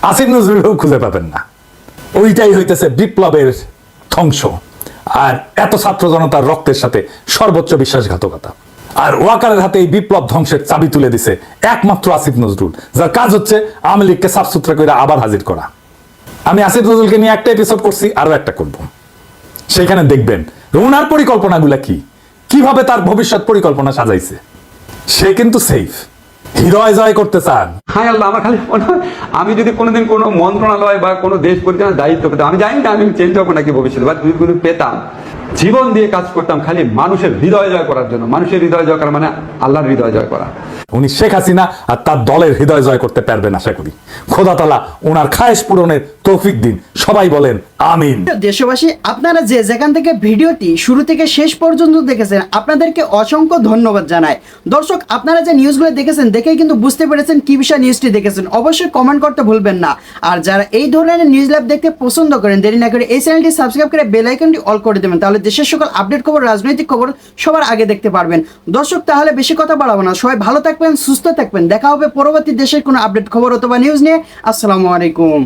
আসিফ নজরুলও খুঁজে পাবেন না। ওইটাই হইতেছে বিপ্লবের ধ্বংস, আর এত ছাত্র জনতার রক্তের সাথে সর্বোচ্চ বিশ্বাসঘাতকতা। আর ওয়াকারের হাতে এই বিপ্লব ধ্বংসের চাবি তুলে দিছে একমাত্র আসিফ নজরুল, যার কাজ হচ্ছে আওয়ামী লীগকে সাফ সুতরা করে আবার হাজির করা। আমি আসিফ নজরুলকে নিয়ে একটা এপিসোড করছি, আরো একটা করব, সেখানে দেখবেন ওনার পরিকল্পনাগুলা কি, কিভাবে তার ভবিষ্যৎ পরিকল্পনা সাজাইছে। সে কিন্তু সেফ, হৃদয় জয় করতে চান। হায় আল্লাহ, আমার খালি মনে হয় আমি যদি কোনোদিন কোনো মন্ত্রণালয় বা কোনো দেশ পরিচালনার দায়িত্ব পেতাম, আমি জানি না আমি চেঞ্জ হবো নাকি ভবিষ্যতে, বা যদি কোনো পেতাম, জীবন দিয়ে কাজ করতাম খালি মানুষের হৃদয় জয় করার জন্য। মানুষের হৃদয় জয় করা মানে আল্লাহর হৃদয় জয় করা। উনি শেখ হাসিনা আর তার দলের হৃদয় জয় করতে পারবেন আশা করি। খোদা তাআলা ওনার খায়েশ পূরণের তৌফিক দিন, সবাই বলেন আমিন। দেশবাসী, আপনারা যে যেখান থেকে ভিডিওটি শুরু থেকে শেষ পর্যন্ত দেখেছেন, আপনাদেরকে অসংখ্য ধন্যবাদ জানাই। দর্শক, আপনারা যে নিউজগুলো দেখেছেন দেখেই কিন্তু বুঝতে পেরেছেন কি বিষয় নিউজটি দেখেছেন। অবশ্যই কমেন্ট করতে ভুলবেন না। আর যারা এই ধরনের নিউজ ল্যাব দেখতে পছন্দ করেন, দেরি না করে এই চ্যানেলটি সাবস্ক্রাইব করে বেল আইকনটি অল করে দেবেন, তাহলে দেশের সকল আপডেট খবর, রাজনৈতিক খবর সবার আগে দেখতে পারবেন। দর্শক, তাহলে বেশি কথা বাড়াবো না, সবাই ভালো থাকবেন, সুস্থ থাকবেন। দেখা হবে পরবর্তী দেশের কোনো আপডেট খবর অথবা নিউজ নিয়ে। আসসালামু আলাইকুম।